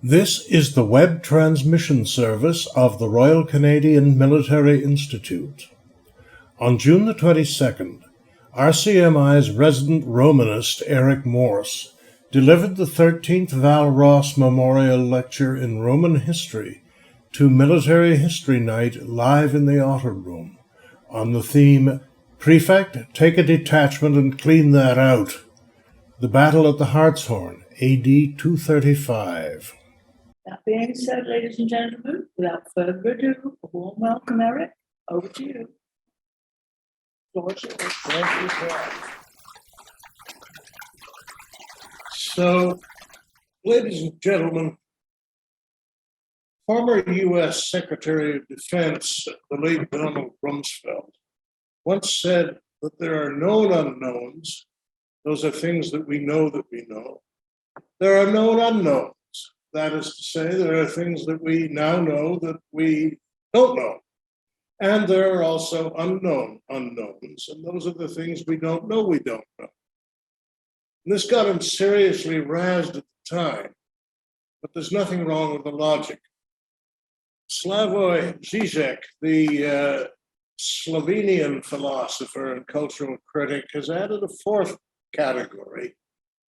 This is the web transmission service of the Royal Canadian Military Institute. On June the 22nd, RCMI's resident Romanist Eric Morse delivered the 13th Val Ross Memorial Lecture in Roman History to Military History Night live in the Otter Room on the theme, Prefect, Take a Detachment and Clean That Out. The Battle at the Harzhorn, AD 235. That being said, ladies and gentlemen, without further ado, a warm welcome, Eric. Over to you. Thank you, Paul. So, ladies and gentlemen, former U.S. Secretary of Defense, the late Donald Rumsfeld, once said that there are known unknowns. Those are things that we know that we know. There are known unknowns. That is to say, there are things that we now know that we don't know. And there are also unknown unknowns. And those are the things we don't know we don't know. And this got him seriously razzed at the time. But there's nothing wrong with the logic. Slavoj Žižek, the Slovenian philosopher and cultural critic, has added a fourth category,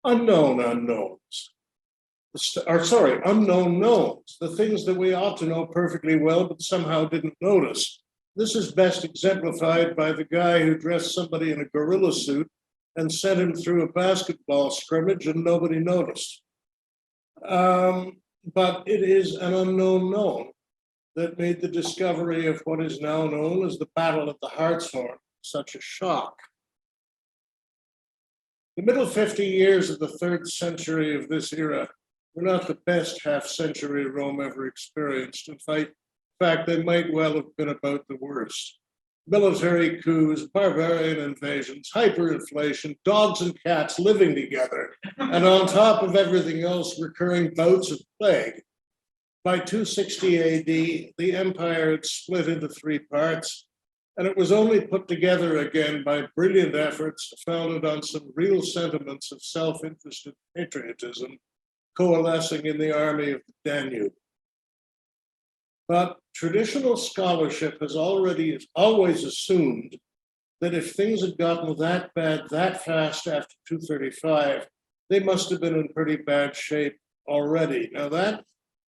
unknown unknowns. Unknown knowns, the things that we ought to know perfectly well, but somehow didn't notice. This is best exemplified by the guy who dressed somebody in a gorilla suit and sent him through a basketball scrimmage and nobody noticed. But it is an unknown known that made the discovery of what is now known as the Battle at the Harzhorn such a shock. The middle 50 years of the 3rd century of this era were not the best half-century Rome ever experienced. In fact, they might well have been about the worst. Military coups, barbarian invasions, hyperinflation, dogs and cats living together, and on top of everything else, recurring bouts of plague. By 260 AD, the empire had split into 3 parts, and it was only put together again by brilliant efforts founded on some real sentiments of self-interested patriotism coalescing in the army of the Danube. But traditional scholarship has always assumed that if things had gotten that bad that fast after 235, they must have been in pretty bad shape already. Now that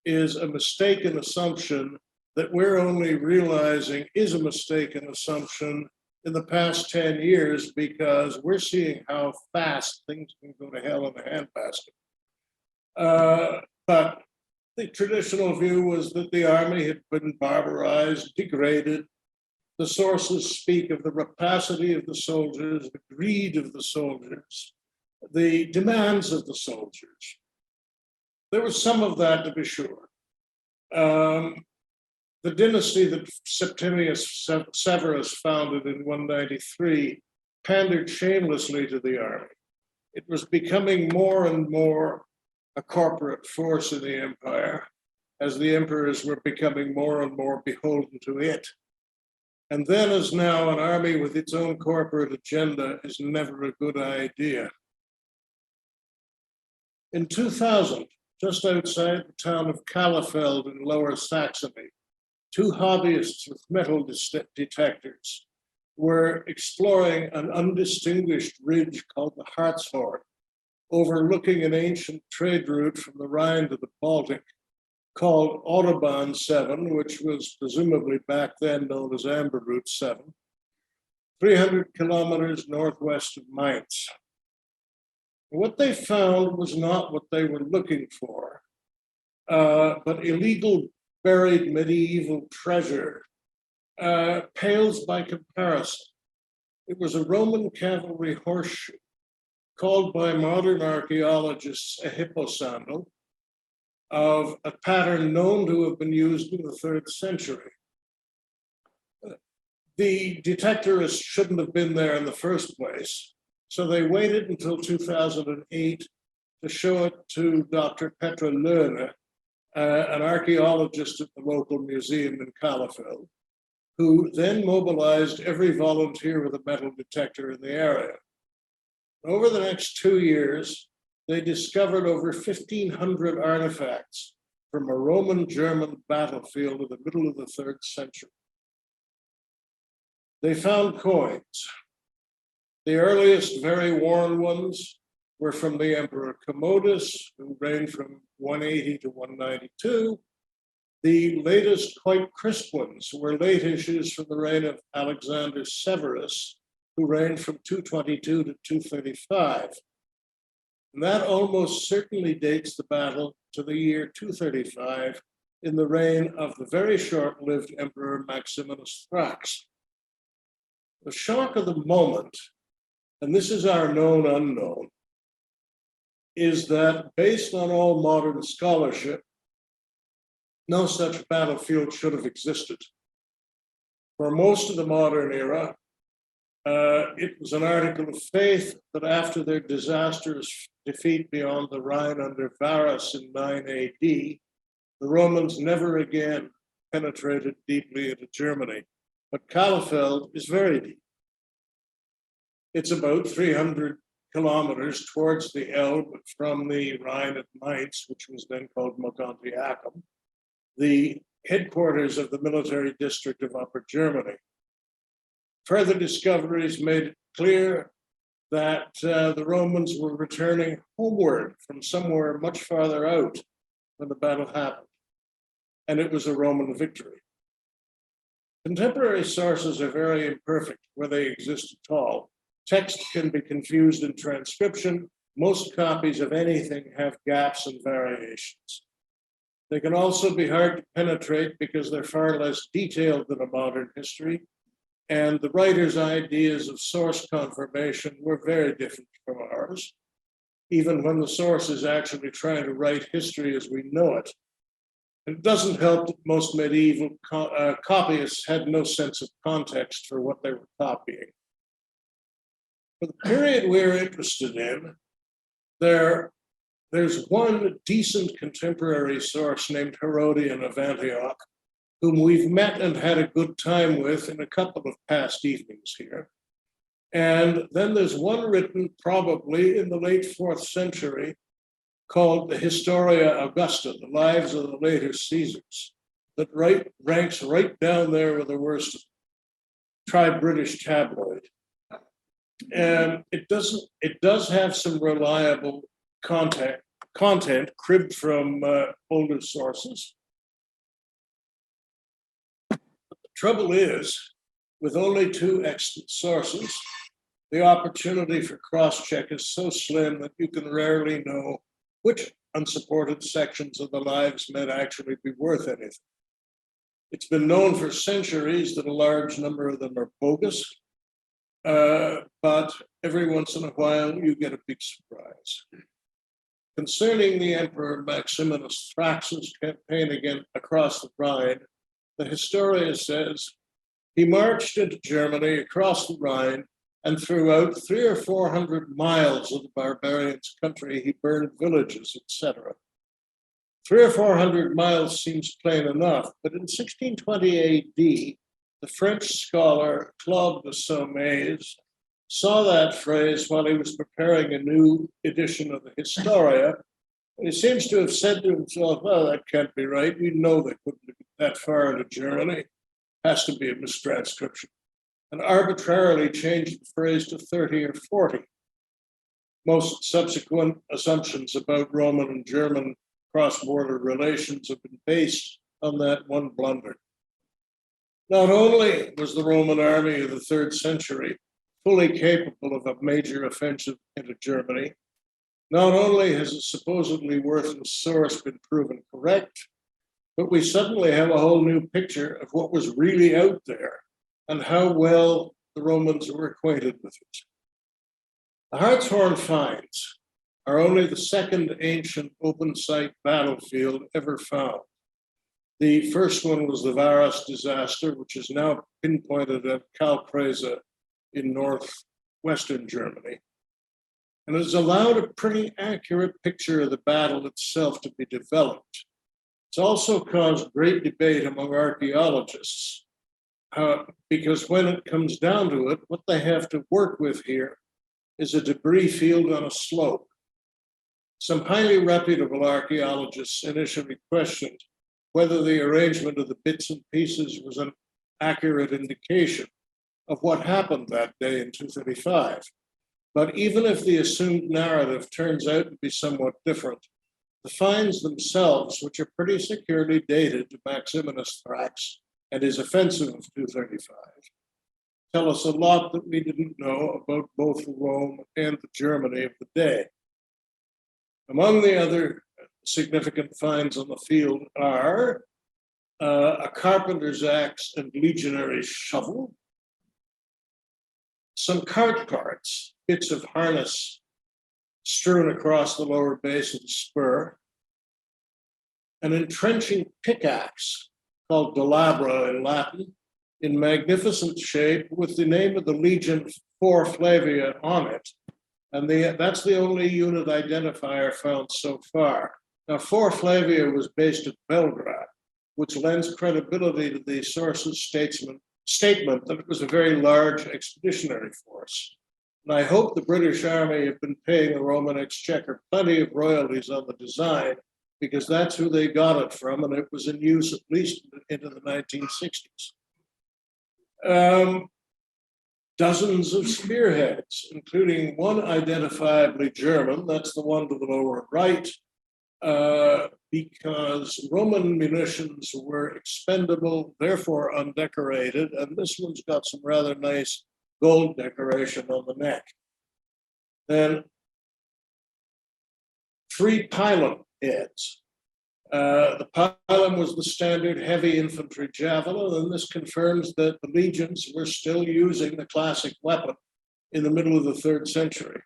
is a mistaken assumption that we're only realizing is a mistaken assumption in the past 10 years because we're seeing how fast things can go to hell in a handbasket. But the traditional view was that the army had been barbarized, degraded. The sources speak of the rapacity of the soldiers, the greed of the soldiers, the demands of the soldiers. There was some of that, to be sure. The dynasty that Septimius Severus founded in 193 pandered shamelessly to the army. It was becoming more and more a corporate force in the empire as the emperors were becoming more and more beholden to it. And then as now, an army with its own corporate agenda is never a good idea. In 2000, just outside the town of Kalefeld in Lower Saxony, 2 hobbyists with metal detectors were exploring an undistinguished ridge called the Harzhorn, overlooking an ancient trade route from the Rhine to the Baltic called Autobahn 7, which was presumably back then known as Amber Route 7, 300 kilometers northwest of Mainz. What they found was not what they were looking for, but illegal buried medieval treasure pales by comparison. It was a Roman cavalry horseshoe, called by modern archaeologists a hipposandal, of a pattern known to have been used in the 3rd century. The detectorists shouldn't have been there in the first place, so they waited until 2008 to show it to Dr. Petra Löhne, an archaeologist at the local museum in Kalefeld, who then mobilized every volunteer with a metal detector in the area. Over the next 2 years, they discovered over 1,500 artifacts from a Roman-German battlefield in the middle of the 3rd century. They found coins. The earliest very worn ones were from the Emperor Commodus, who reigned from 180 to 192. The latest quite crisp ones were late issues from the reign of Alexander Severus, who reigned from 222 to 235. And that almost certainly dates the battle to the year 235 in the reign of the very short-lived Emperor Maximinus Thrax. The shock of the moment, and this is our known unknown, is that based on all modern scholarship, no such battlefield should have existed. For most of the modern era, it was an article of faith that after their disastrous defeat beyond the Rhine under Varus in 9 AD, the Romans never again penetrated deeply into Germany. But Cavalryman is very deep. It's about 300 kilometers towards the Elbe from the Rhine at Mainz, which was then called Mogontiacum, the headquarters of the military district of Upper Germany. Further discoveries made it clear that the Romans were returning homeward from somewhere much farther out when the battle happened, and it was a Roman victory. Contemporary sources are very imperfect where they exist at all. Text can be confused in transcription. Most copies of anything have gaps and variations. They can also be hard to penetrate because they're far less detailed than a modern history, and the writer's ideas of source confirmation were very different from ours, even when the source is actually trying to write history as we know it. It doesn't help that most medieval copyists had no sense of context for what they were copying. For the period we're interested in, there's one decent contemporary source named Herodian of Antioch, whom we've met and had a good time with in a couple of past evenings here. And then there's one written probably in the late 4th century called the Historia Augusta, the lives of the later Caesars, that ranks right down there with the worst tri-British tabloid. And it does have some reliable content cribbed from older sources. The trouble is, with only 2 excellent sources, the opportunity for cross-check is so slim that you can rarely know which unsupported sections of the lives might actually be worth anything. It's been known for centuries that a large number of them are bogus, but every once in a while you get a big surprise. Concerning the Emperor Maximinus Thrax's campaign again across the Rhine, the Historia says he marched into Germany across the Rhine, and throughout 300 or 400 miles of the barbarians' country, he burned villages, etc. 300 or 400 miles seems plain enough, but in 1620 AD, the French scholar Claude de Saumaise saw that phrase while he was preparing a new edition of the Historia. And he seems to have said to himself, well, that can't be right. We know they couldn't get that far into Germany. Has to be a mistranscription. And arbitrarily changed the phrase to 30 or 40. Most subsequent assumptions about Roman and German cross-border relations have been based on that one blunder. Not only was the Roman army of the 3rd century fully capable of a major offensive into Germany, not only has a supposedly worthless source been proven correct, but we suddenly have a whole new picture of what was really out there and how well the Romans were acquainted with it. The Harzhorn finds are only the second ancient open-site battlefield ever found. The first one was the Varus Disaster, which is now pinpointed at Kalpresa in northwestern Germany. And has allowed a pretty accurate picture of the battle itself to be developed. It's also caused great debate among archaeologists because when it comes down to it, what they have to work with here is a debris field on a slope. Some highly reputable archaeologists initially questioned whether the arrangement of the bits and pieces was an accurate indication of what happened that day in 235. But even if the assumed narrative turns out to be somewhat different, the finds themselves, which are pretty securely dated to Maximinus Thrax and his offensive of 235, tell us a lot that we didn't know about both Rome and the Germany of the day. Among the other significant finds on the field are a carpenter's axe and legionary shovel, some cart parts, bits of harness strewn across the lower base of the spur, an entrenching pickaxe called Delabra in Latin, in magnificent shape with the name of the legion 4 Flavia on it. And that's the only unit identifier found so far. Now, 4 Flavia was based at Belgrade, which lends credibility to the source's statement that it was a very large expeditionary force. And I hope the British Army have been paying the Roman Exchequer plenty of royalties on the design, because that's who they got it from, and it was in use at least into the 1960s. Dozens of spearheads, including one identifiably German, that's the one to the lower right, because Roman munitions were expendable, therefore undecorated, and this one's got some rather nice gold decoration on the neck. Then 3 pilum heads. The pilum was the standard heavy infantry javelin, and this confirms that the legions were still using the classic weapon in the middle of the 3rd century.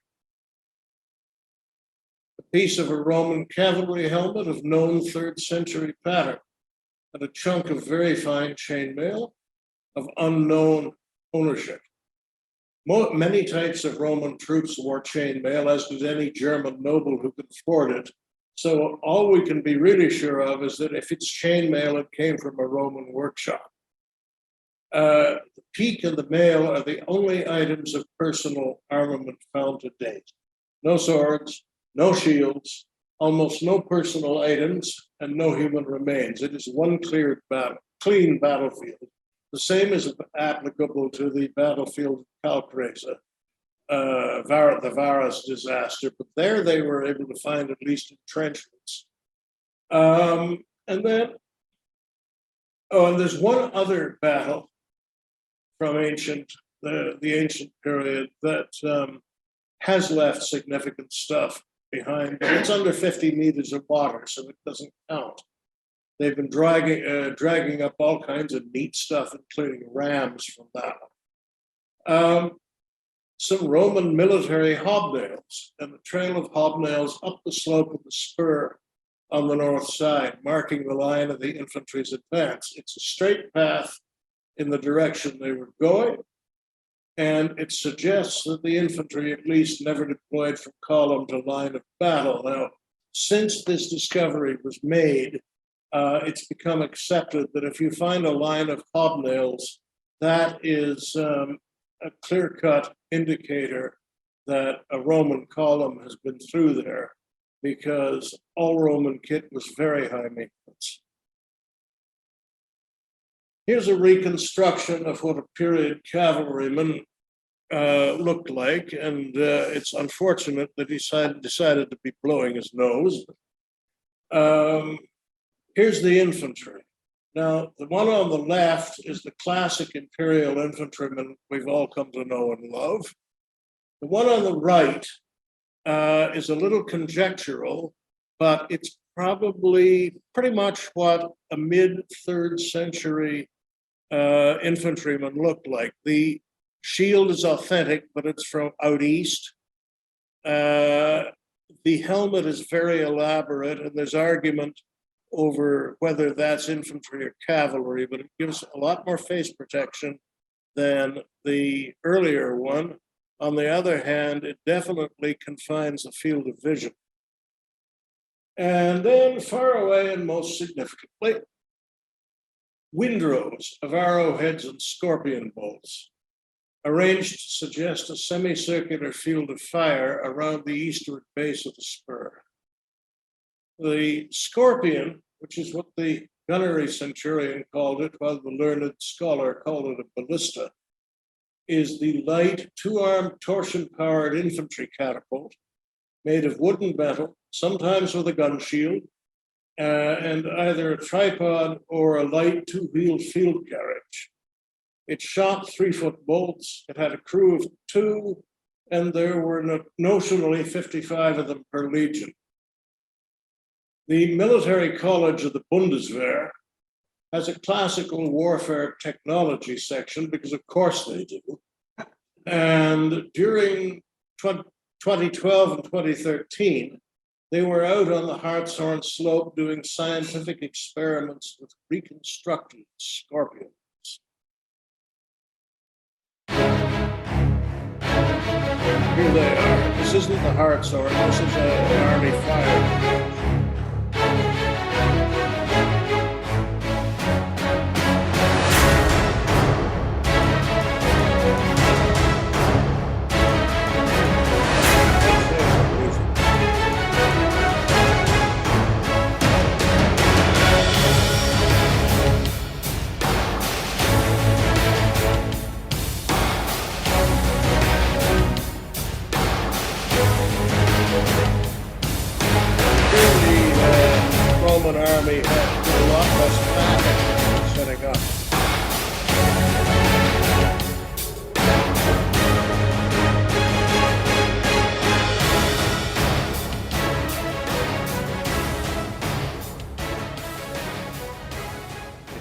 A piece of a Roman cavalry helmet of known 3rd century pattern, and a chunk of very fine chainmail of unknown ownership. Many types of Roman troops wore chainmail, as did any German noble who could afford it. So all we can be really sure of is that if it's chainmail, it came from a Roman workshop. The peak and the mail are the only items of personal armament found to date. No swords, no shields, almost no personal items, and no human remains. It is one clean battlefield. The same is applicable to the battlefield of Calpresa, the Varus Disaster, but there they were able to find at least entrenchments. And there's one other battle from the ancient period that has left significant stuff behind, but it's under 50 meters of water, so it doesn't count. They've been dragging up all kinds of neat stuff, including rams from that one. Some Roman military hobnails, and the trail of hobnails up the slope of the spur on the north side, marking the line of the infantry's advance. It's a straight path in the direction they were going, and it suggests that the infantry at least never deployed from column to line of battle. Now, since this discovery was made, it's become accepted that if you find a line of hobnails, that is a clear-cut indicator that a Roman column has been through there, because all Roman kit was very high maintenance. Here's a reconstruction of what a period cavalryman looked like, and it's unfortunate that he decided to be blowing his nose. Here's the infantry. Now, the one on the left is the classic Imperial Infantryman we've all come to know and love. The one on the right is a little conjectural, but it's probably pretty much what a mid-3rd century infantryman looked like. The shield is authentic, but it's from out east. The helmet is very elaborate, and there's argument over whether that's infantry or cavalry, but it gives a lot more face protection than the earlier one. On the other hand, it definitely confines the field of vision. And then far away and most significantly, windrows of arrowheads and scorpion bolts, arranged to suggest a semicircular field of fire around the eastward base of the spur. The Scorpion, which is what the gunnery centurion called it, while the learned scholar called it a ballista, is the light two-armed torsion-powered infantry catapult made of wood and metal, sometimes with a gun shield, and either a tripod or a light two-wheeled field carriage. It shot 3-foot bolts. It had a crew of 2, and there were notionally 55 of them per legion. The military college of the Bundeswehr has a classical warfare technology section, because of course they do. And during 2012 and 2013, they were out on the Harzhorn slope doing scientific experiments with reconstructed scorpions. Here they are. This isn't the Harzhorn, this is an army fire. Roman army had a lot less traffic setting up.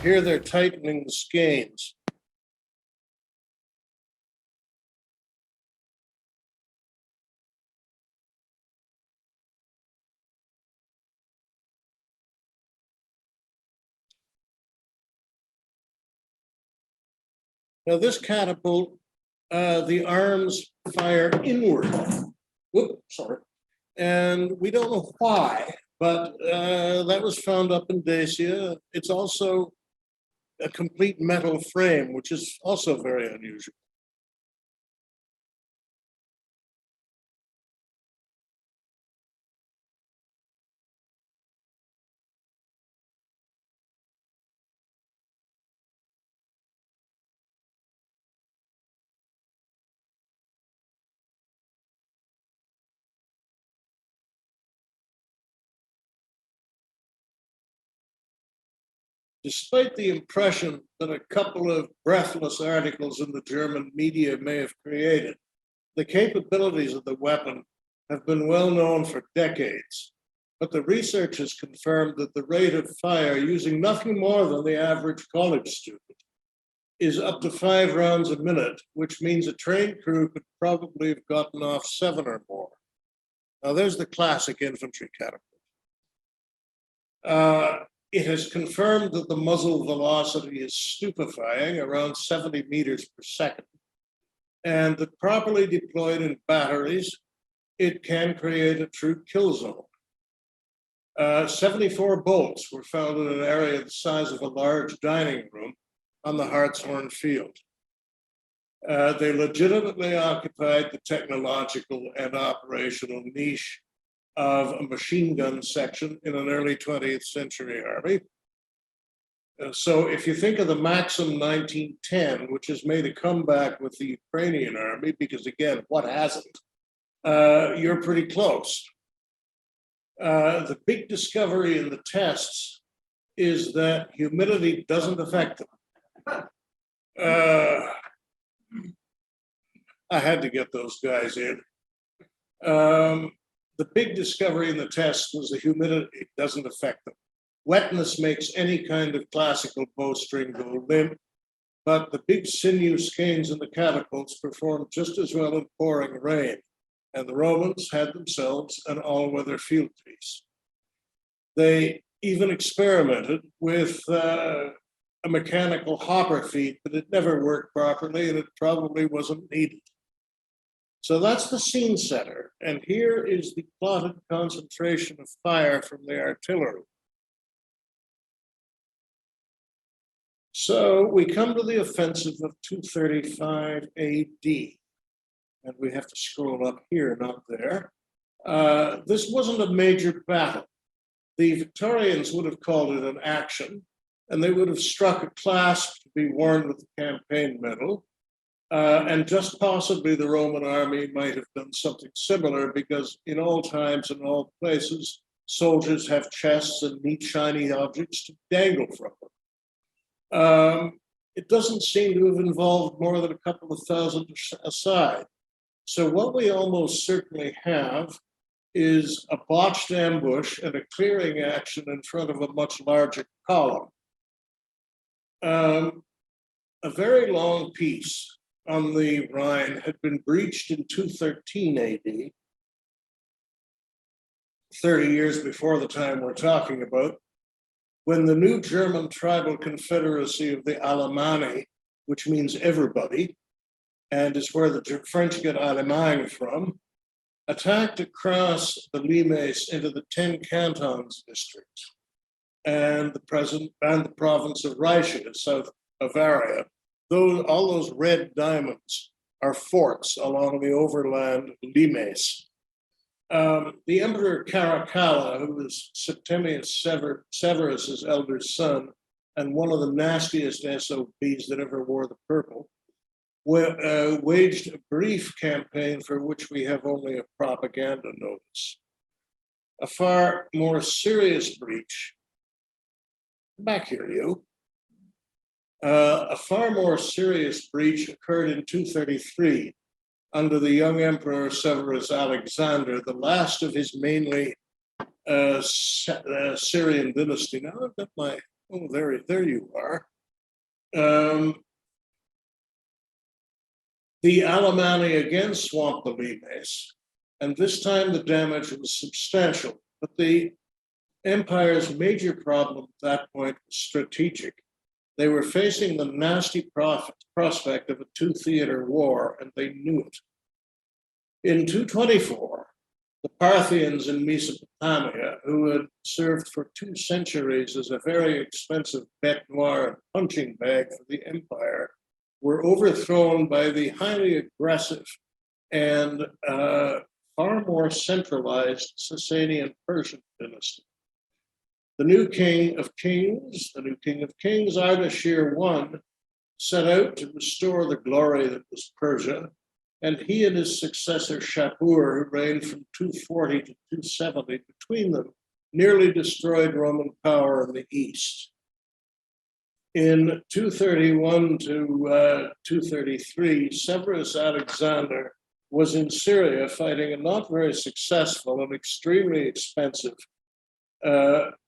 Here they're tightening the skeins. Now this catapult, the arms fire inward. Whoop, sorry. And we don't know why, but that was found up in Dacia. It's also a complete metal frame, which is also very unusual. Despite the impression that a couple of breathless articles in the German media may have created, the capabilities of the weapon have been well known for decades. But the research has confirmed that the rate of fire using nothing more than the average college student is up to 5 rounds a minute, which means a trained crew could probably have gotten off 7 or more. Now there's the classic infantry catapult. It has confirmed that the muzzle velocity is stupefying, around 70 meters per second, and that properly deployed in batteries, it can create a true kill zone. 74 bolts were found in an area the size of a large dining room on the Harzhorn field. They legitimately occupied the technological and operational niche of a machine gun section in an early 20th century army. So if you think of the Maxim 1910, which has made a comeback with the Ukrainian army, because again, what hasn't? You're pretty close. The big discovery in the tests is that humidity doesn't affect them. I had to get those guys in. The big discovery in the test was the humidity doesn't affect them. Wetness makes any kind of classical bowstring go limp, but the big sinew skeins in the catapults performed just as well in pouring rain, and the Romans had themselves an all-weather field piece. They even experimented with a mechanical hopper feed, but it never worked properly and it probably wasn't needed. So that's the scene setter, and here is the plotted concentration of fire from the artillery. So we come to the offensive of 235 AD, and we have to scroll up here, not there. This wasn't a major battle. the Victorians would have called it an action, and they would have struck a clasp to be worn with the campaign medal. And just possibly the Roman army might have done something similar, because in all times and all places, soldiers have chests and neat, shiny objects to dangle from them. It doesn't seem to have involved more than a couple of thousand aside. So what we almost certainly have is a botched ambush and a clearing action in front of a much larger column. A very long piece on the Rhine had been breached in 213 AD, 30 years before the time we're talking about, when the new German tribal confederacy of the Alemanni, which means everybody, and is where the French get Allemagne from, attacked across the Limes into the 10 cantons district and the province of Rhaetia, South Bavaria. All those red diamonds are forts along the overland Limes. The Emperor Caracalla, who was Septimius Severus's elder son and one of the nastiest SOBs that ever wore the purple, waged a brief campaign for which we have only a propaganda notice. A far more serious breach, back here, you. A far more serious breach occurred in 233 under the young Emperor Severus Alexander, the last of his mainly Syrian dynasty. Now I've got my, there you are. The Alemanni again swamped the Limes, and this time the damage was substantial. But the empire's major problem at that point was strategic. They were facing the nasty prospect of a two-theater war, and they knew it. In 224, the Parthians in Mesopotamia, who had served for 2 centuries as a very expensive bête noire and punching bag for the empire, were overthrown by the highly aggressive and far more centralized Sasanian Persian dynasty. The new king of kings, Ardashir I, set out to restore the glory that was Persia, and he and his successor Shapur, who reigned from 240 to 270, between them, nearly destroyed Roman power in the east. In 231 to 233, Severus Alexander was in Syria fighting a not very successful and extremely expensive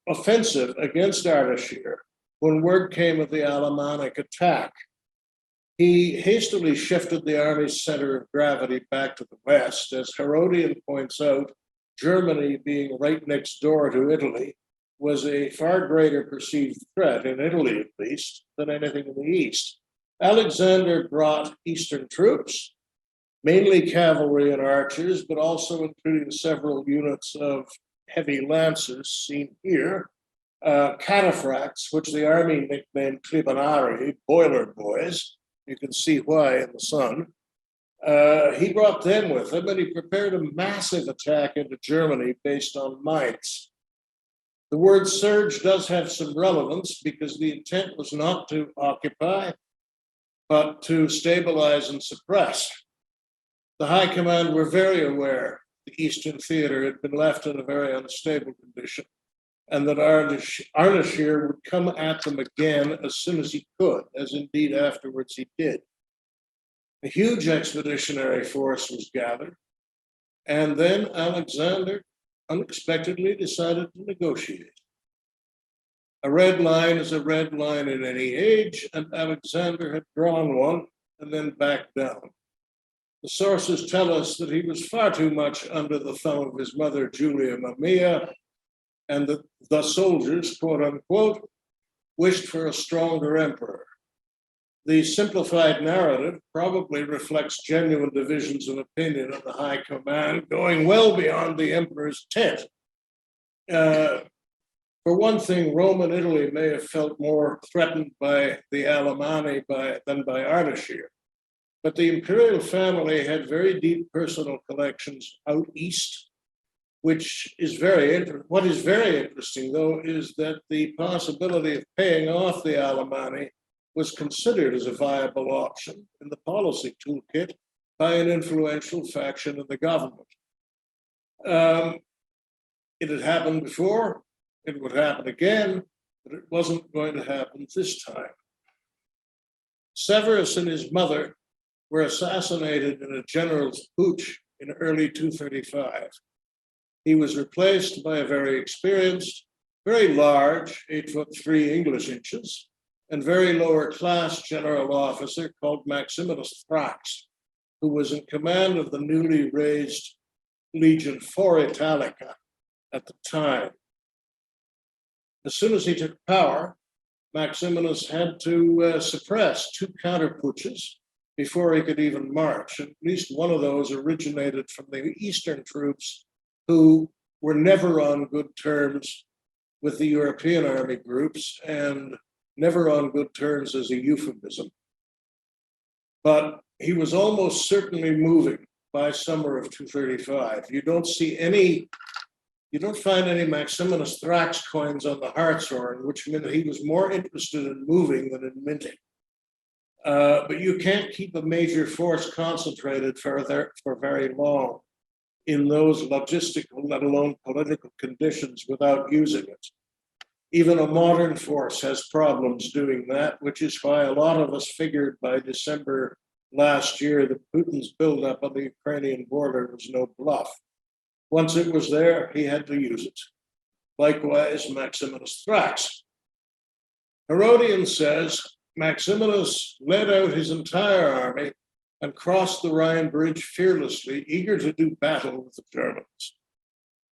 offensive against Ardashir when word came of the Alemannic attack. He hastily shifted the army's center of gravity back to the west. As Herodian points out, Germany, being right next door to Italy, was a far greater perceived threat, in Italy at least, than anything in the east. Alexander brought eastern troops, mainly cavalry and archers, but also including several units of heavy lancers seen here, cataphracts, which the army nicknamed Clibanari, boiler boys. You can see why in the sun. He brought them with him, and he prepared a massive attack into Germany based on Mainz. The word surge does have some relevance because the intent was not to occupy, but to stabilize and suppress. The high command were very aware the Eastern Theater had been left in a very unstable condition, and that Ardashir would come at them again as soon as he could, as indeed afterwards he did. A huge expeditionary force was gathered, and then Alexander unexpectedly decided to negotiate. A red line is a red line in any age, and Alexander had drawn one and then backed down. The sources tell us that he was far too much under the thumb of his mother, Julia Mamaea, and that the soldiers, quote unquote, wished for a stronger emperor. The simplified narrative probably reflects genuine divisions of opinion of the high command, going well beyond the emperor's tent. For one thing, Rome and Italy may have felt more threatened by the Alemanni than by Ardashir. But the imperial family had very deep personal connections out east, which is what is very interesting, though, is that the possibility of paying off the Alemanni was considered as a viable option in the policy toolkit by an influential faction in the government. It had happened before, it would happen again, but it wasn't going to happen this time. Severus and his mother were assassinated in a general's putsch in early 235. He was replaced by a very experienced, very large, 8'3" English inches, and very lower class general officer called Maximinus Thrax, who was in command of the newly raised Legion IV Italica at the time. As soon as he took power, Maximinus had to suppress 2 counter-putsches before he could even march. At least one of those originated from the Eastern troops who were never on good terms with the European army groups and never on good terms as a euphemism. But he was almost certainly moving by summer of 235. You don't find any Maximinus Thrax coins on the Harzhorn, which meant he was more interested in moving than in minting. But you can't keep a major force concentrated for very long in those logistical, let alone political conditions without using it. Even a modern force has problems doing that, which is why a lot of us figured by December last year that Putin's buildup on the Ukrainian border was no bluff. Once it was there, he had to use it. Likewise, Maximinus Thrax. Herodian says Maximinus led out his entire army and crossed the Rhine Bridge fearlessly, eager to do battle with the Germans.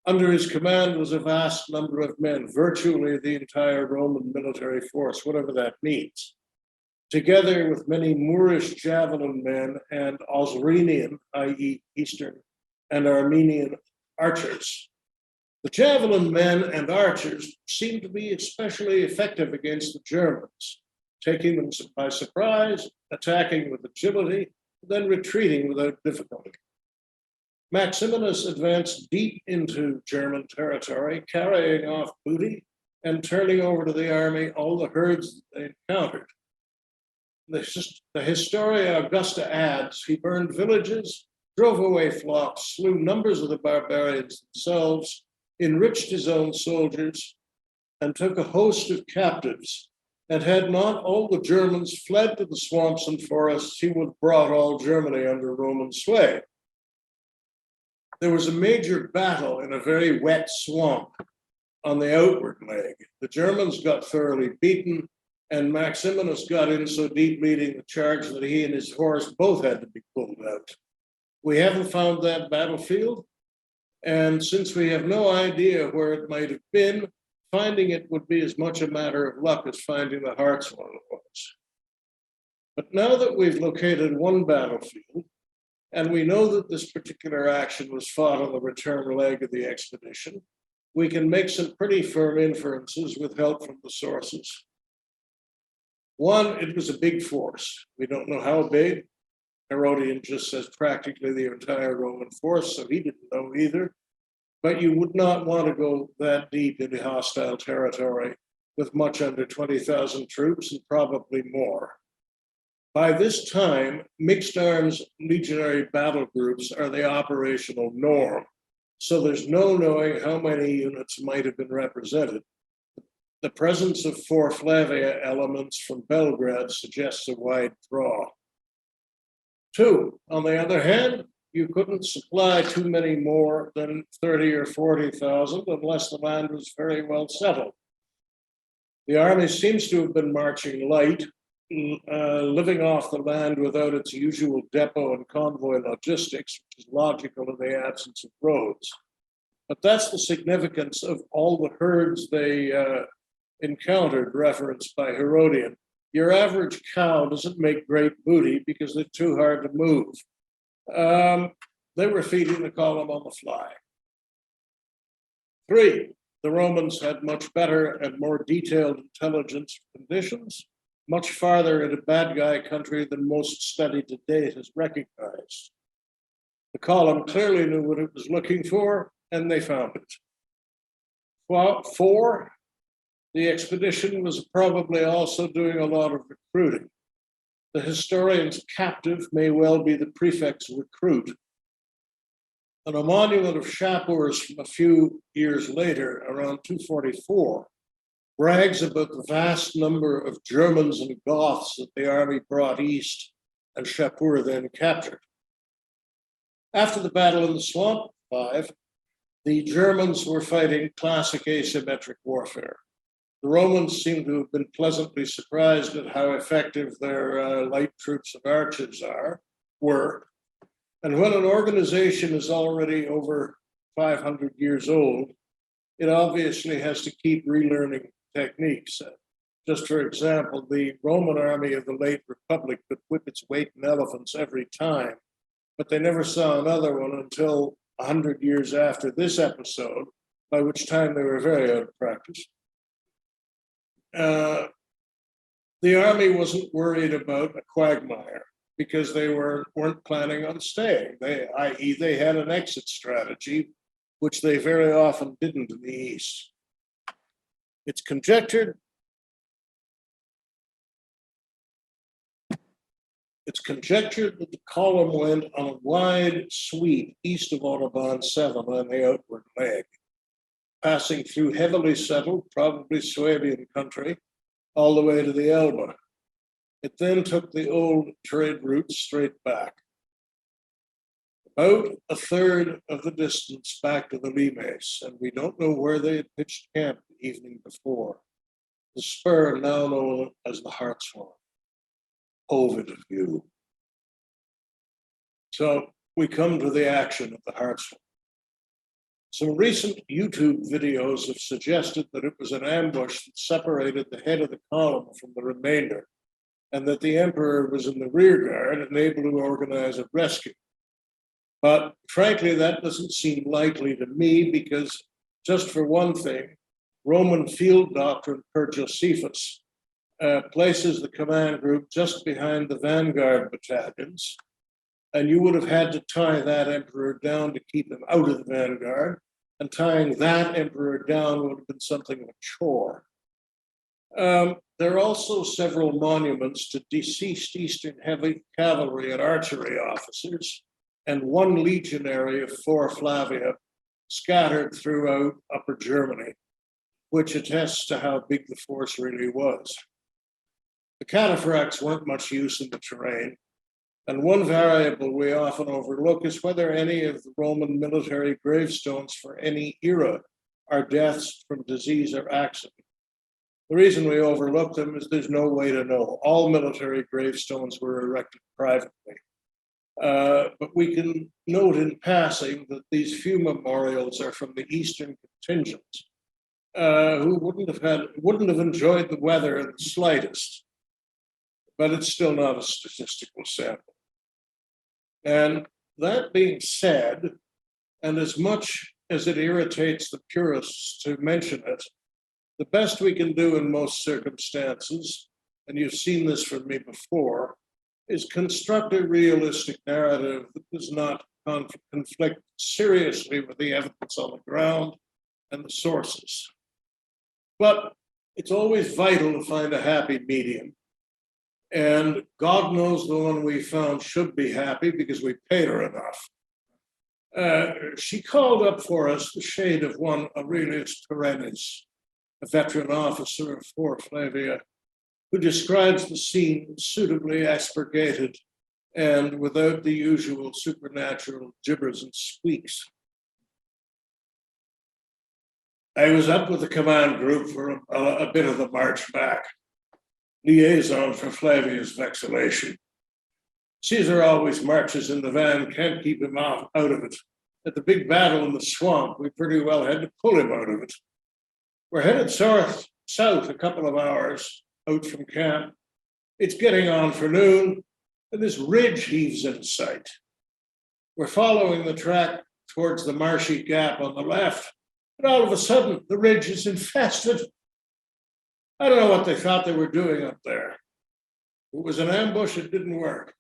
Under his command was a vast number of men, virtually the entire Roman military force, whatever that means, together with many Moorish javelin men and Osrenian, i.e. Eastern, and Armenian archers. The javelin men and archers seemed to be especially effective against the Germans, taking them by surprise, attacking with agility, then retreating without difficulty. Maximinus advanced deep into German territory, carrying off booty and turning over to the army all the herds they encountered. The Historia Augusta adds, he burned villages, drove away flocks, slew numbers of the barbarians themselves, enriched his own soldiers, and took a host of captives. And had not all the Germans fled to the swamps and forests, he would have brought all Germany under Roman sway. There was a major battle in a very wet swamp on the outward leg. The Germans got thoroughly beaten, and Maximinus got in so deep leading the charge that he and his horse both had to be pulled out. We haven't found that battlefield, and since we have no idea where it might have been, finding it would be as much a matter of luck as finding the Harzhorn was. But now that we've located one battlefield, and we know that this particular action was fought on the return leg of the expedition, we can make some pretty firm inferences with help from the sources. One, it was a big force. We don't know how big. Herodian just says practically the entire Roman force, so he didn't know either. But you would not want to go that deep into hostile territory with much under 20,000 troops and probably more. By this time, mixed arms legionary battle groups are the operational norm, so there's no knowing how many units might have been represented. The presence of 4 Flavia elements from Belgrade suggests a wide draw. 2, on the other hand, you couldn't supply too many more than 30 or 40,000 unless the land was very well settled. The army seems to have been marching light, living off the land without its usual depot and convoy logistics, which is logical in the absence of roads. But that's the significance of all the herds they encountered, referenced by Herodian. Your average cow doesn't make great booty because they're too hard to move. They were feeding the column on the fly. 3, the Romans had much better and more detailed intelligence conditions, much farther into bad guy country than most study to date has recognized. The column clearly knew what it was looking for, and they found it. Well, 4, the expedition was probably also doing a lot of recruiting. The historian's captive may well be the prefect's recruit. And a monument of Shapur's from a few years later, around 244, brags about the vast number of Germans and Goths that the army brought east and Shapur then captured. After the battle in the swamp, 5, the Germans were fighting classic asymmetric warfare. The Romans seem to have been pleasantly surprised at how effective their light troops of archers were. And when an organization is already over 500 years old, it obviously has to keep relearning techniques. Just for example, the Roman army of the late Republic could whip its weight in elephants every time, but they never saw another one until 100 years after this episode, by which time they were very out of practice. The army wasn't worried about a quagmire because they weren't planning on staying. I.e., they had an exit strategy, which they very often didn't in the East. It's conjectured that the column went on a wide sweep east of Autobahn 7 on the outward leg, passing through heavily settled, probably Swabian country, all the way to the Elbe. It then took the old trade route straight back. About a third of the distance back to the Limes, and we don't know where they had pitched camp the evening before. The spur now known as the Harzhorn. Ovid view. So we come to the action of the Harzhorn. Some recent YouTube videos have suggested that it was an ambush that separated the head of the column from the remainder, and that the emperor was in the rear guard and able to organize a rescue. But frankly, that doesn't seem likely to me because, just for one thing, Roman field doctrine per Josephus places the command group just behind the vanguard battalions, and you would have had to tie that emperor down to keep him out of the vanguard, and tying that emperor down would have been something of a chore. There are also several monuments to deceased Eastern heavy cavalry and archery officers, and one legionary of 4 Flavia scattered throughout Upper Germany, which attests to how big the force really was. The cataphracts weren't much use in the terrain, and one variable we often overlook is whether any of the Roman military gravestones for any era are deaths from disease or accident. The reason we overlook them is there's no way to know. All military gravestones were erected privately. But we can note in passing that these few memorials are from the Eastern contingent, who wouldn't have enjoyed the weather in the slightest, but it's still not a statistical sample. And that being said, and as much as it irritates the purists to mention it, the best we can do in most circumstances, and you've seen this from me before, is construct a realistic narrative that does not conflict seriously with the evidence on the ground and the sources. But it's always vital to find a happy medium. And God knows the one we found should be happy because we paid her enough. She called up for us the shade of one Aurelius Perennis, a veteran officer of 4 Flavia, who describes the scene suitably expurgated and without the usual supernatural gibbers and squeaks. I was up with the command group for a bit of the march back, liaison for Flavia's vexillation. Caesar always marches in the van, can't keep him out of it. At the big battle in the swamp, we pretty well had to pull him out of it. We're headed south a couple of hours out from camp. It's getting on for noon, and this ridge heaves in sight. We're following the track towards the marshy gap on the left, and all of a sudden, the ridge is infested. I don't know what they thought they were doing up there. It was an ambush, it didn't work.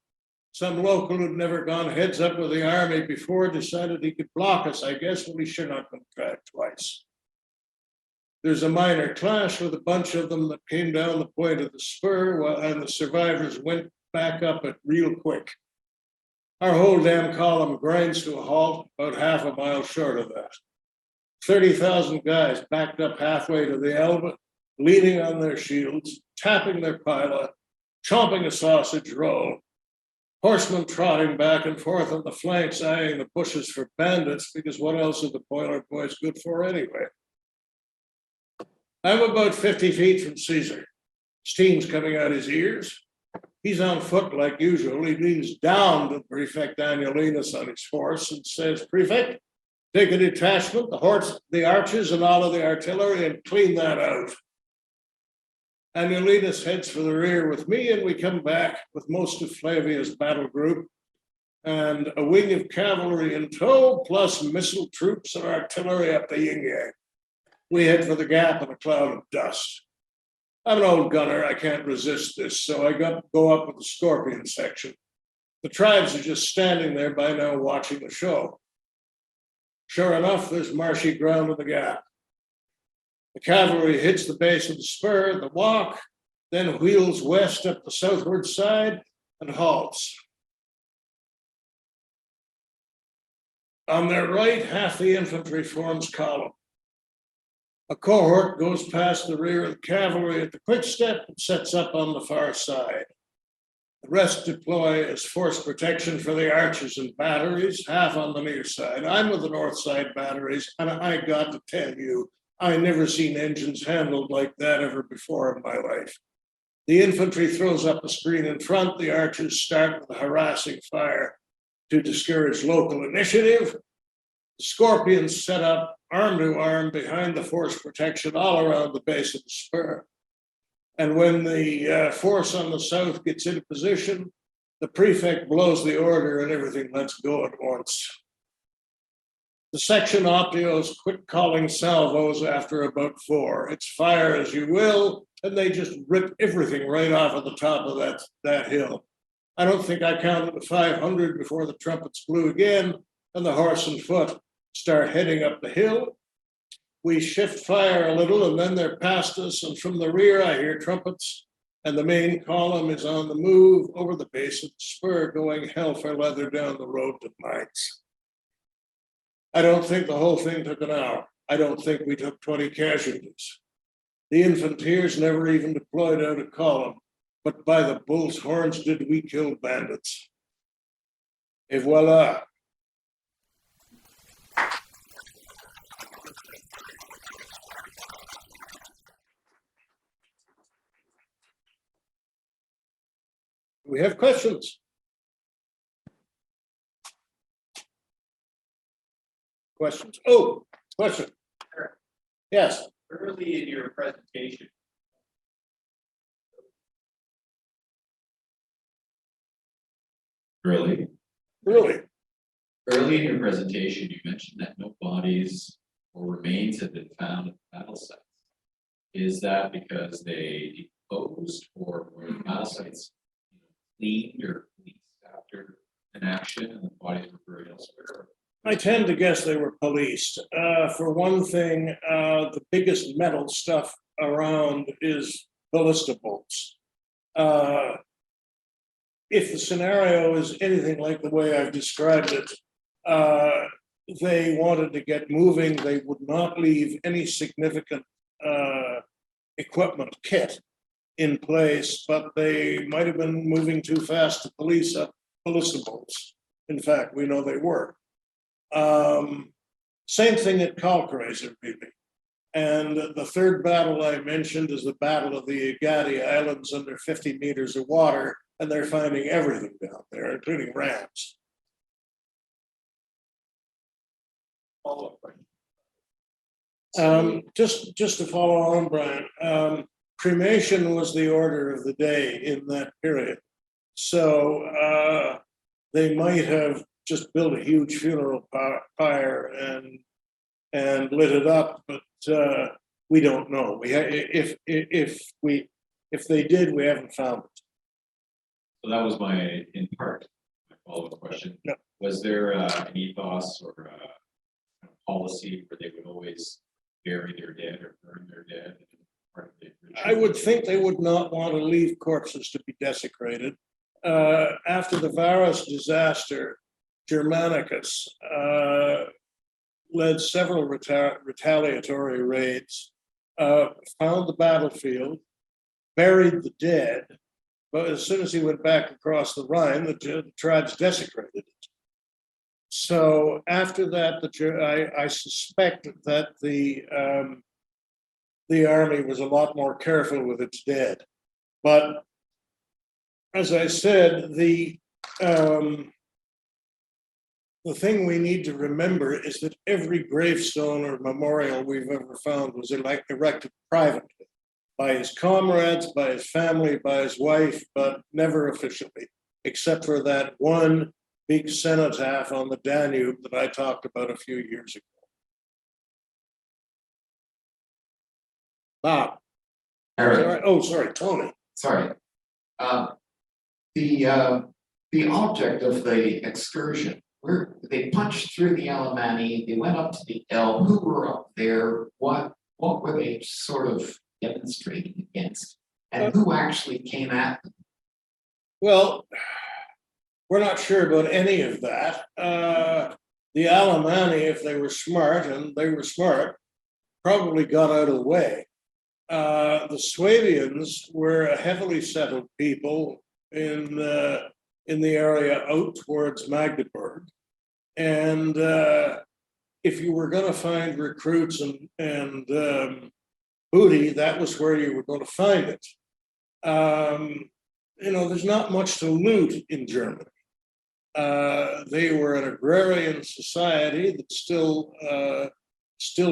Some local who'd never gone heads up with the army before decided he could block us, I guess, when he should not been tried twice. There's a minor clash with a bunch of them that came down the point of the spur, and the survivors went back up it real quick. Our whole damn column grinds to a halt about half a mile short of that. 30,000 guys backed up halfway to the Elbe, leaning on their shields, tapping their pilot, chomping a sausage roll. Horsemen trotting back and forth on the flanks, eyeing the bushes for bandits, because what else are the boiler boys good for anyway? I'm about 50 feet from Caesar. Steam's coming out his ears. He's on foot like usual. He leans down to Prefect Annulinus on his horse and says, "Prefect, take a detachment, the archers and all of the artillery, and clean that out." Annulinus heads for the rear with me, and we come back with most of Flavia's battle group and a wing of cavalry in tow, plus missile troops and artillery up the yin-yang. We head for the gap in a cloud of dust. I'm an old gunner, I can't resist this, so I go up with the Scorpion section. The tribes are just standing there by now watching the show. Sure enough, there's marshy ground in the gap. The cavalry hits the base of the spur, the walk, then wheels west up the southward side and halts. On their right, half the infantry forms column. A cohort goes past the rear of the cavalry at the quick step and sets up on the far side. The rest deploy as force protection for the archers and batteries, half on the near side. I'm with the north side batteries, and I got to tell you, I never seen engines handled like that ever before in my life. The infantry throws up a screen in front, the archers start with a harassing fire to discourage local initiative. The Scorpions set up arm to arm behind the force protection all around the base of the spur. And when the force on the south gets into position, the prefect blows the order and everything lets go at once. The section optios quit calling salvos after about 4. It's fire as you will, and they just rip everything right off of the top of that hill. I don't think I counted to 500 before the trumpets blew again, and the horse and foot start heading up the hill. We shift fire a little, and then they're past us, and from the rear I hear trumpets, and the main column is on the move over the base of the spur, going hell for leather down the road to Mainz. I don't think the whole thing took an hour. I don't think we took 20 casualties. The infanteers never even deployed out a column, but by the bull's horns did we kill bandits. Et voila. We have questions. Questions? Oh, question. Yes. Early in your presentation. Really? Really? Early in your presentation, you mentioned that no bodies or remains have been found at the battle sites. Is that because they decomposed, or were the battle sites cleaned or released after an action and the bodies were buried elsewhere? I tend to guess they were policed. For one thing, the biggest metal stuff around is ballista bolts. If the scenario is anything like the way I've described it, they wanted to get moving. They would not leave any significant equipment kit in place, but they might have been moving too fast to police up ballista bolts. In fact, we know they were. Same thing at Kalkraiser, really. And the third battle I mentioned is the Battle of the Agadi Islands under 50 meters of water, and they're finding everything down there, including rams. Just to follow on, Brian, cremation was the order of the day in that period. So they might have just built a huge funeral pyre and lit it up, but we don't know. If they did, we haven't found it. So that was my, in part, follow-up question. No. Was there an ethos or a policy where they would always bury their dead or burn their dead? Part of the I would think they would not want to leave corpses to be desecrated. After the Varus disaster, Germanicus led several retaliatory raids, found the battlefield, buried the dead, but as soon as he went back across the Rhine, the tribes desecrated it. So after that, I suspect that the army was a lot more careful with its dead. But as I said, the thing we need to remember is that every gravestone or memorial we've ever found was erected privately by his comrades, by his family, by his wife, but never officially, except for that one big cenotaph on the Danube that I talked about a few years ago. Bob. Eric, Sorry, Tony. sorry. The object of the excursion, where they punched through the Alemanni, they went up to the Elbe, who were up there, what were they sort of demonstrating against? And who actually came at them? Well, we're not sure about any of that. The Alemanni, if they were smart, and they were smart, probably got out of the way. The Swabians were a heavily settled people in the area out towards Magdeburg, and if you were going to find recruits and booty, that was where you were going to find it. There's not much to loot in Germany. They were an agrarian society that still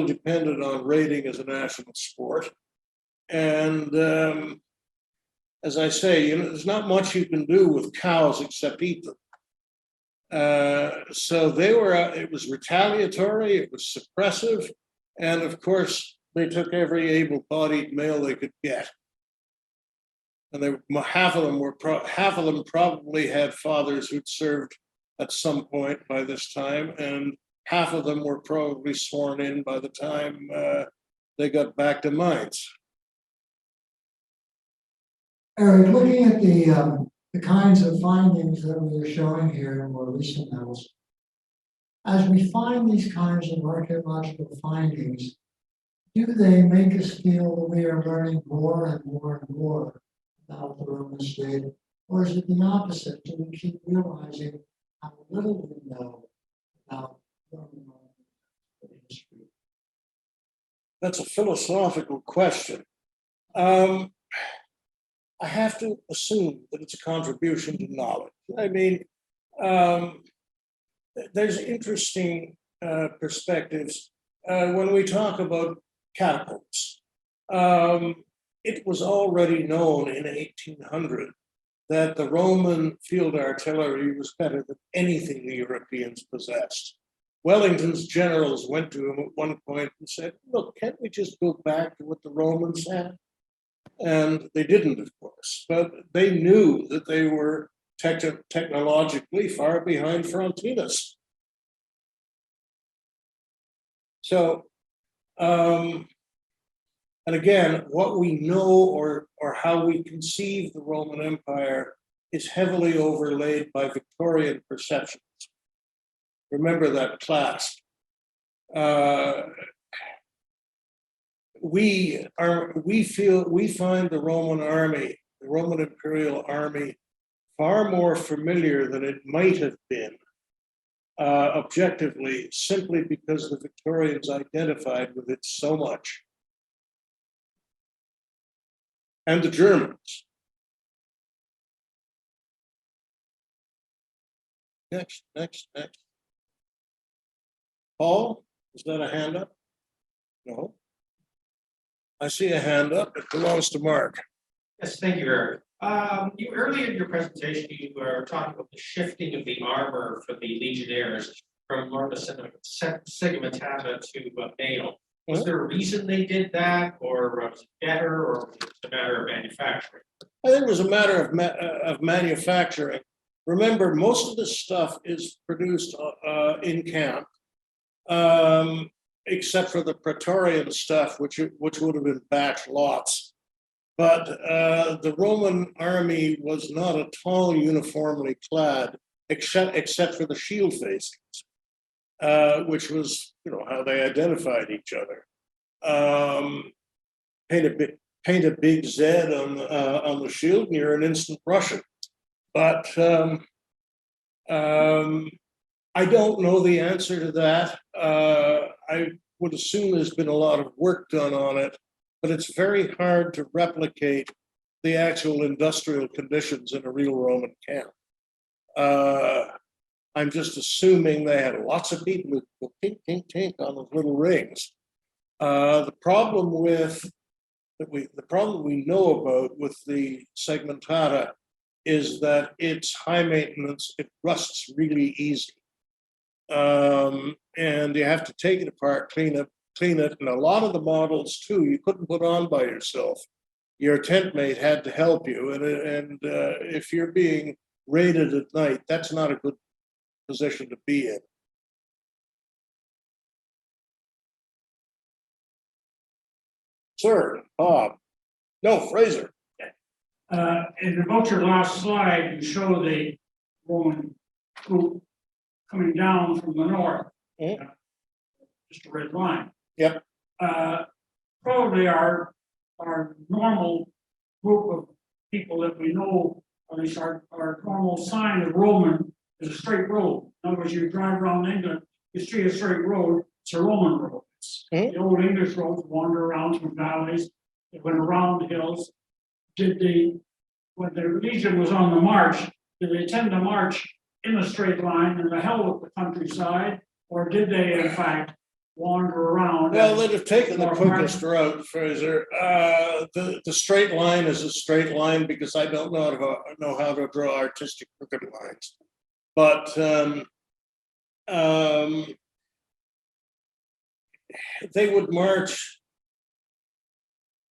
depended on raiding as a national sport. And as I say, there's not much you can do with cows except eat them. So it was retaliatory, it was suppressive, and of course, they took every able-bodied male they could get. And half of them probably had fathers who'd served at some point by this time, and half of them were probably sworn in by the time they got back to Mainz. Eric, looking at the kinds of findings that we are showing here in more recent medals, as we find these kinds of archaeological findings, do they make us feel that we are learning more and more and more about the Roman state, or is it the opposite? Do we keep realizing how little we know about Roman history? That's a philosophical question. I have to assume that it's a contribution to knowledge. I mean, there's interesting perspectives when we talk about catapults. It was already known in 1800 that the Roman field artillery was better than anything the Europeans possessed. Wellington's generals went to him at one point and said, look, can't we just go back to what the Romans had? And they didn't, of course, but they knew that they were technologically far behind Frontinus. So, and again, what we know or how we conceive the Roman Empire is heavily overlaid by Victorian perceptions. Remember that clasp. We find the Roman army, the Roman Imperial Army, far more familiar than it might have been objectively, simply because the Victorians identified with it so much. And the Germans. Next. Paul, is that a hand up? No. I see a hand up. It belongs to Mark. Yes, thank you, Eric. You earlier in your presentation, you were talking about the shifting of the armor for the legionnaires from segmentata to mail. Was there a reason they did that, or was it better, or was it a matter of manufacturing? I think it was a matter of manufacturing. remember, most of this stuff is produced in camp, except for the Praetorian stuff, which would have been batch lots. But the Roman army was not at all uniformly clad, except for the shield facings, which was, how they identified each other. Paint a big Z on the shield, and you're an instant Russian. But I don't know the answer to that. I would assume there's been a lot of work done on it, but it's very hard to replicate the actual industrial conditions in a real Roman camp. I'm just assuming they had lots of people who go tink, tink, tink on those little rings. The problem we know about with the segmentata is that it's high maintenance, it rusts really easy. And you have to take it apart, clean it, and a lot of the models too, you couldn't put on by yourself. Your tent mate had to help you, and if you're being raided at night, that's not a good position to be in. Sir, Bob. No, Fraser. And about your last slide, you show the Roman group coming down from the north. Mhm. Just a red line. Yep. Probably our normal group of people that we know, at least our normal sign of Roman is a straight road. In other words, you drive around England, you see a straight road, it's a Roman road. Mhm. The old English roads wander around through valleys, it went around the hills. When the legion was on the march, did they tend to march in a straight line in the hell of the countryside, or did they in fact wander around? Well, they'd have taken the quickest route, Fraser. The straight line is a straight line because I don't know how to draw artistic crooked lines. But they would march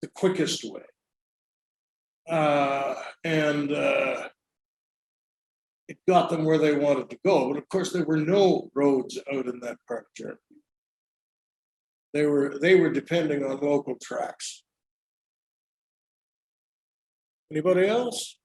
the quickest way. And it got them where they wanted to go. But of course, there were no roads out in that part of Germany. They were depending on local tracks. Anybody else?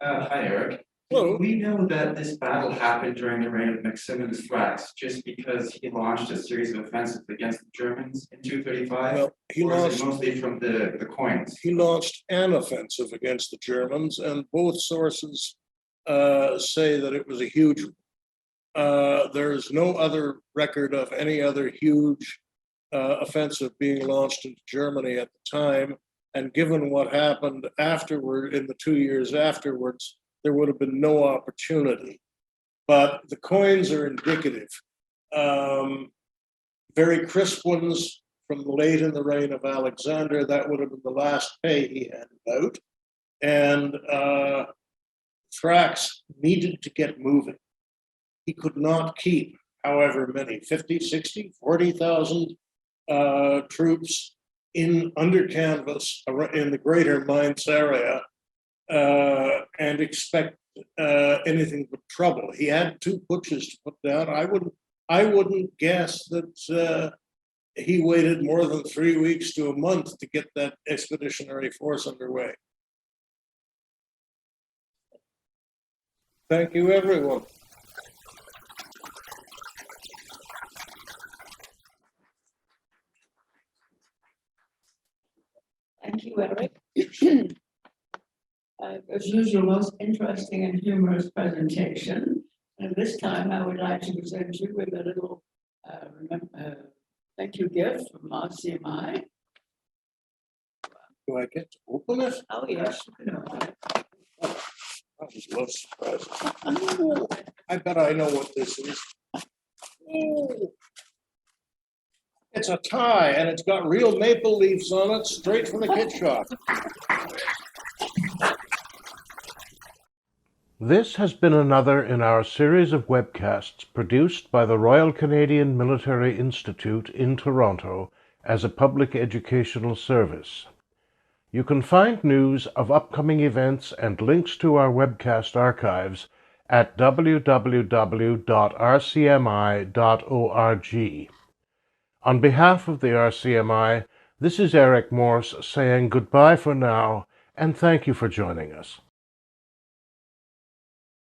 Hi, Eric. Hello. We know that this battle happened during the reign of Maximinus Thrax, just because he launched a series of offensives against the Germans in 235. Well, he or is launched. it mostly from the coins? He launched an offensive against the Germans, and both sources say that it was a huge one. There is no other record of any other huge offensive being launched into Germany at the time. And given what happened afterward, in the 2 years afterwards, there would have been no opportunity. But the coins are indicative. Very crisp ones from late in the reign of Alexander. That would have been the last pay he handed out. And Thrax needed to get moving. He could not keep however many, 50, 60, 40,000 troops under canvas in the greater Mainz area and expect anything but trouble. He had 2 putsches to put down. I wouldn't guess that he waited more than 3 weeks to a month to get that expeditionary force underway. Thank you, everyone. Thank you, Eric. As usual, most interesting and humorous presentation. And this time I would like to present you with a little thank you gift from RCMI. Do I get to open it? Oh, yes. You can open it. I just love surprises. Oh, I bet I know what this is. Oh. It's a tie, and it's got real maple leaves on it, straight from the kit shop. This has been another in our series of webcasts produced by the Royal Canadian Military Institute in Toronto as a public educational service. You can find news of upcoming events and links to our webcast archives at www.rcmi.org. On behalf of the RCMI, this is Eric Morse saying goodbye for now, and thank you for joining us.